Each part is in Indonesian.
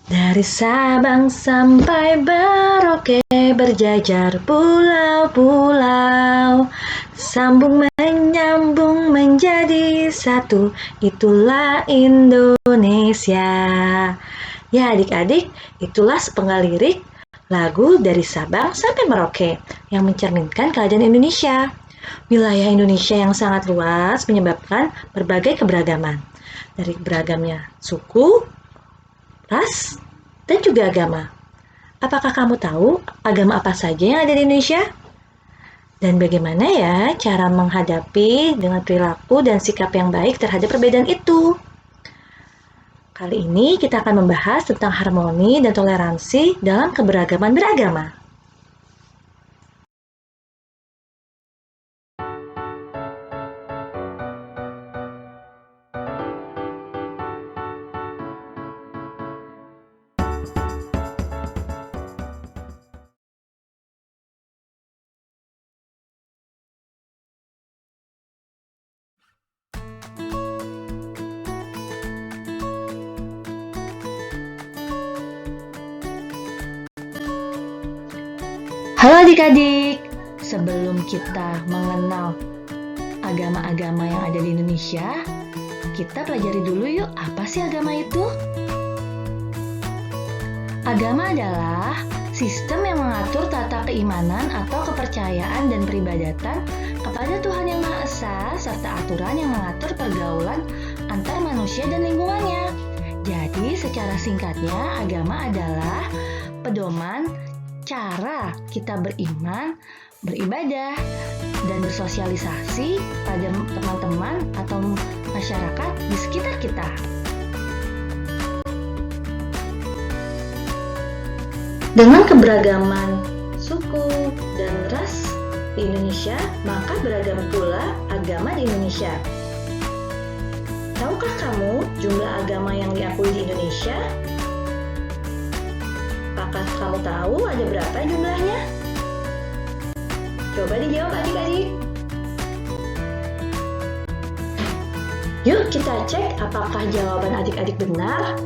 Dari Sabang sampai Merauke berjajar pulau-pulau, sambung menyambung menjadi satu, itulah Indonesia. Ya adik-adik, itulah sepenggal lirik lagu dari Sabang sampai Merauke yang mencerminkan keadaan Indonesia. Wilayah Indonesia yang sangat luas menyebabkan berbagai keberagaman. Dari beragamnya suku, ras, dan juga agama. Apakah kamu tahu agama apa saja yang ada di Indonesia? Dan bagaimana ya cara menghadapi dengan perilaku dan sikap yang baik terhadap perbedaan itu? Kali ini kita akan membahas tentang harmoni dan toleransi dalam keberagaman beragama. Halo adik-adik, sebelum kita mengenal agama-agama yang ada di Indonesia, kita pelajari dulu yuk apa sih agama itu? Agama adalah sistem yang mengatur tata keimanan atau kepercayaan dan peribadatan kepada Tuhan Yang Maha Esa serta aturan yang mengatur pergaulan antar manusia dan lingkungannya. Jadi secara singkatnya agama adalah pedoman cara kita beriman, beribadah, dan bersosialisasi pada teman-teman atau masyarakat di sekitar kita. Dengan keberagaman suku dan ras di Indonesia, maka beragam pula agama di Indonesia. Tahukah kamu jumlah agama yang diakui di Indonesia? Apakah kamu tahu ada berapa jumlahnya? Coba dijawab adik-adik. Yuk kita cek apakah jawaban adik-adik benar.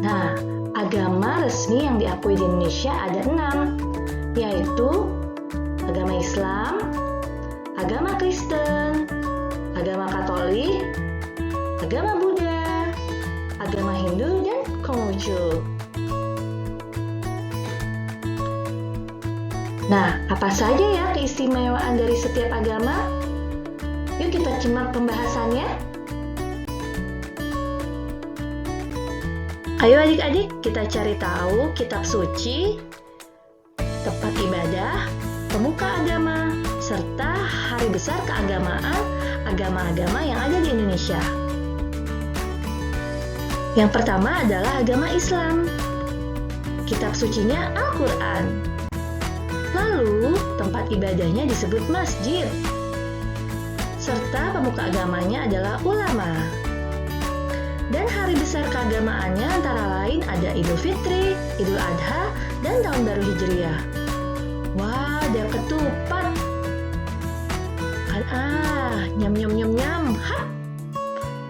Nah, agama resmi yang diakui di Indonesia ada 6, yaitu agama Islam, agama Kristen, agama Katolik, agama Buddha, agama Hindu, dan Konghucu. Nah, apa saja ya keistimewaan dari setiap agama? Yuk kita simak pembahasannya. Ayo adik-adik, kita cari tahu kitab suci, tempat ibadah, pemuka agama, serta hari besar keagamaan agama-agama yang ada di Indonesia. Yang pertama adalah agama Islam. Kitab sucinya Al-Quran. Lalu, tempat ibadahnya disebut masjid. Serta pemuka agamanya adalah ulama. Dan hari besar keagamaannya antara lain ada Idul Fitri, Idul Adha, dan Tahun Baru Hijriah. Wah, ada ketupat. Nyam nyam nyam nyam. Hap.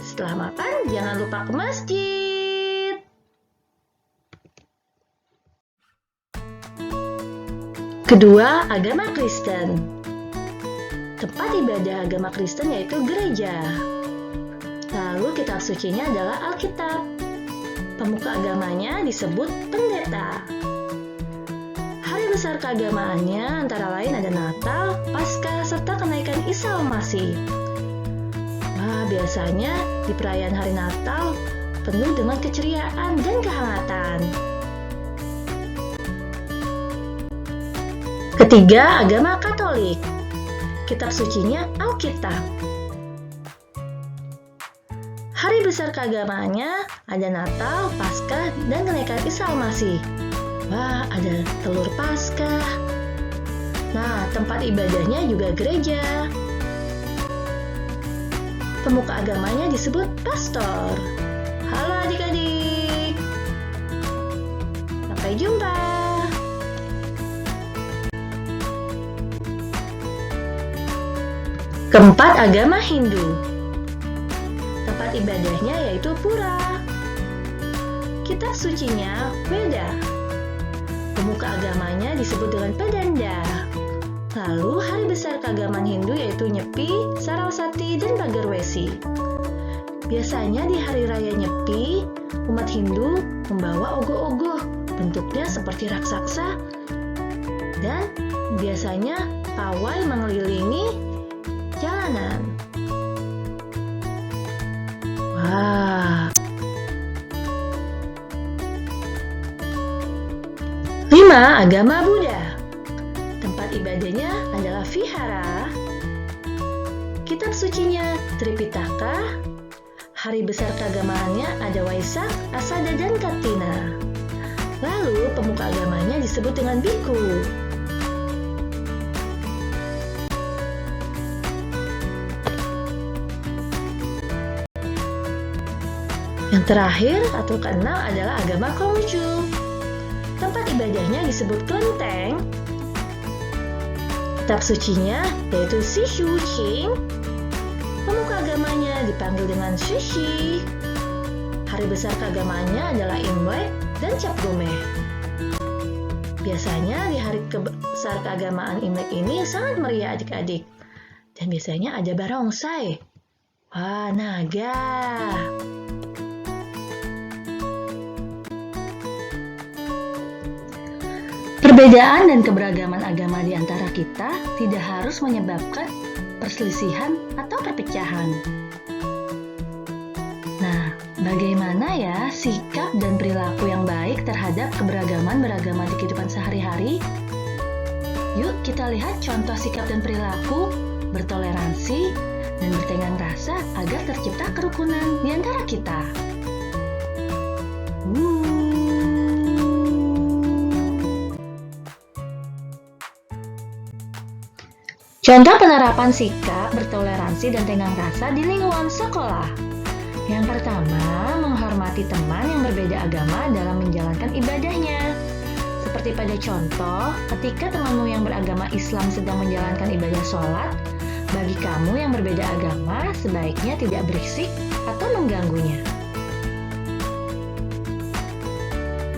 Setelah makan, jangan lupa ke masjid. Kedua, agama Kristen. Tempat ibadah agama Kristen yaitu gereja. Lalu kitab sucinya adalah Alkitab. Pemuka agamanya disebut pendeta. Hari besar keagamaannya antara lain ada Natal, Paskah, serta kenaikan Isa Al-Masih. Wah, biasanya di perayaan hari Natal penuh dengan keceriaan dan kehangatan. Ketiga, agama Katolik. Kitab sucinya Alkitab. Hari besar keagamaannya ada Natal, Paskah, dan kenaikan Isa Al-Masih. Wah, ada telur Paskah. Nah, tempat ibadahnya juga gereja. Pemuka agamanya disebut pastor. Halo adik-adik. Sampai jumpa. Keempat, agama Hindu. Tempat ibadahnya yaitu pura. kitab sucinya Veda. Pemuka agamanya disebut dengan Pedanda. Lalu hari besar keagamaan Hindu yaitu Nyepi, Saraswati, dan Bhagarwesi. Biasanya di hari raya Nyepi, umat Hindu membawa ogoh-ogoh, bentuknya seperti raksasa, dan biasanya pawai mengelilingi jalanan. Wah. 5. Agama Buddha. Tempat ibadahnya adalah vihara. Kitab sucinya Tripitaka. Hari besar keagamaannya ada Waisak, Asada, dan Katina. Lalu pemuka agamanya disebut dengan biku. Yang terakhir atau keenam adalah agama Konghucu. Tempat ibadahnya disebut kelenteng. Kitab sucinya yaitu Shishu Qing. Pemuka agamanya dipanggil dengan Shishi. Hari besar keagamaannya adalah Imlek dan Cap Gomeh. Biasanya di hari besar keagamaan Imlek ini sangat meriah adik-adik. Dan biasanya ada barongsai. Wah, naga. Perbedaan dan keberagaman agama di antara kita tidak harus menyebabkan perselisihan atau perpecahan. Nah, bagaimana ya sikap dan perilaku yang baik terhadap keberagaman di kehidupan sehari-hari? Yuk kita lihat contoh sikap dan perilaku bertoleransi dan bertenggang rasa agar tercipta kerukunan di antara kita. Contoh penerapan sikap, bertoleransi, dan tenggang rasa di lingkungan sekolah. Yang pertama, menghormati teman yang berbeda agama dalam menjalankan ibadahnya. Seperti pada contoh, ketika temanmu yang beragama Islam sedang menjalankan ibadah sholat, bagi kamu yang berbeda agama, sebaiknya tidak berisik atau mengganggunya.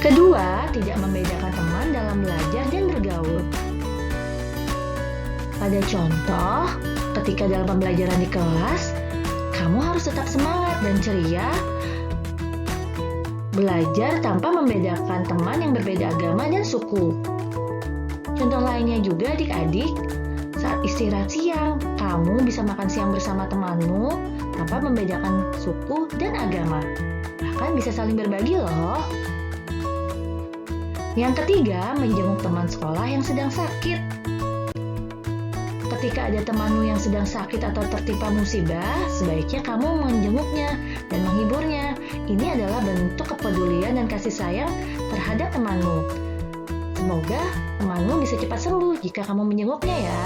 Kedua, tidak membedakan teman dalam belajar dan bergaul. Pada contoh, ketika dalam pembelajaran di kelas, kamu harus tetap semangat dan ceria belajar tanpa membedakan teman yang berbeda agama dan suku. Contoh lainnya juga adik-adik, saat istirahat siang, kamu bisa makan siang bersama temanmu tanpa membedakan suku dan agama. Bahkan bisa saling berbagi loh. Yang ketiga, menjenguk teman sekolah yang sedang sakit. Ketika ada temanmu yang sedang sakit atau tertimpa musibah, sebaiknya kamu menjenguknya dan menghiburnya. Ini adalah bentuk kepedulian dan kasih sayang terhadap temanmu. Semoga temanmu bisa cepat sembuh jika kamu menjenguknya ya.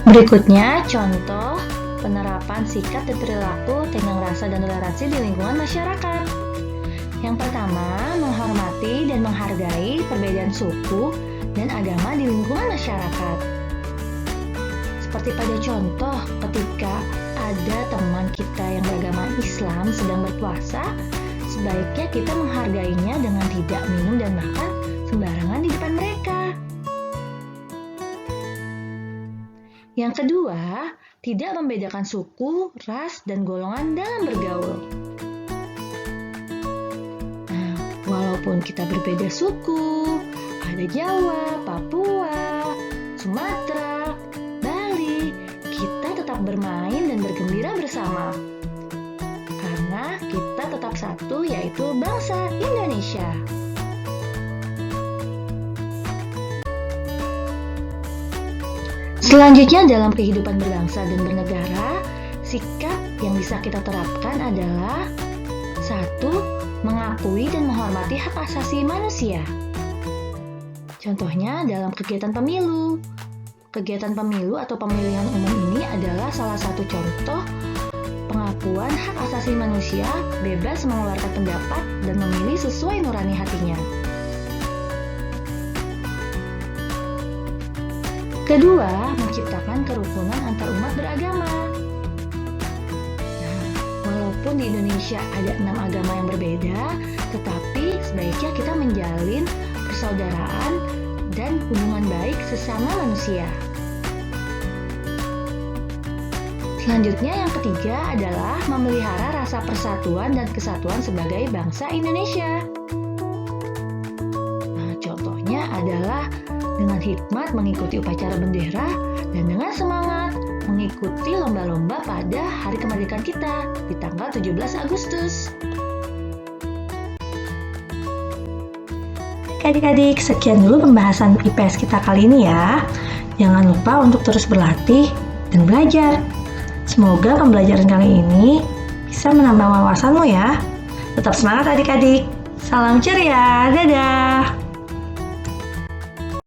Berikutnya contoh penerapan sikap dan perilaku tenggang rasa dan toleransi di lingkungan masyarakat. Yang pertama, menghormati dan menghargai perbedaan suku dan agama di lingkungan masyarakat. Seperti pada contoh, ketika ada teman kita yang beragama Islam sedang berpuasa, sebaiknya kita menghargainya dengan tidak minum dan makan sembarangan di depan mereka. Yang kedua, tidak membedakan suku, ras, dan golongan dalam bergaul. Nah, walaupun kita berbeda suku, ada Jawa, Papua, Sumatera, Bali, kita tetap bermain dan bergembira bersama. Karena kita tetap satu, yaitu bangsa Indonesia. Selanjutnya dalam kehidupan berbangsa dan bernegara, sikap yang bisa kita terapkan adalah 1. Mengakui dan menghormati hak asasi manusia. Contohnya dalam kegiatan pemilu. Kegiatan pemilu atau pemilihan umum ini adalah salah satu contoh pengakuan hak asasi manusia bebas mengeluarkan pendapat dan memilih sesuai nurani hatinya. Kedua, menciptakan kerukunan antar umat beragama. Nah, walaupun di Indonesia ada 6 agama yang berbeda, tetapi sebaiknya kita menjalin persaudaraan dan hubungan baik sesama manusia. Selanjutnya yang ketiga adalah memelihara rasa persatuan dan kesatuan sebagai bangsa Indonesia. Nah, contohnya adalah dengan hikmat mengikuti upacara bendera dan dengan semangat mengikuti lomba-lomba pada hari kemerdekaan kita di tanggal 17 Agustus. Adik-adik, sekian dulu pembahasan IPS kita kali ini ya. Jangan lupa untuk terus berlatih dan belajar. Semoga pembelajaran kali ini bisa menambah wawasanmu ya. Tetap semangat adik-adik. Salam ceria, dadah!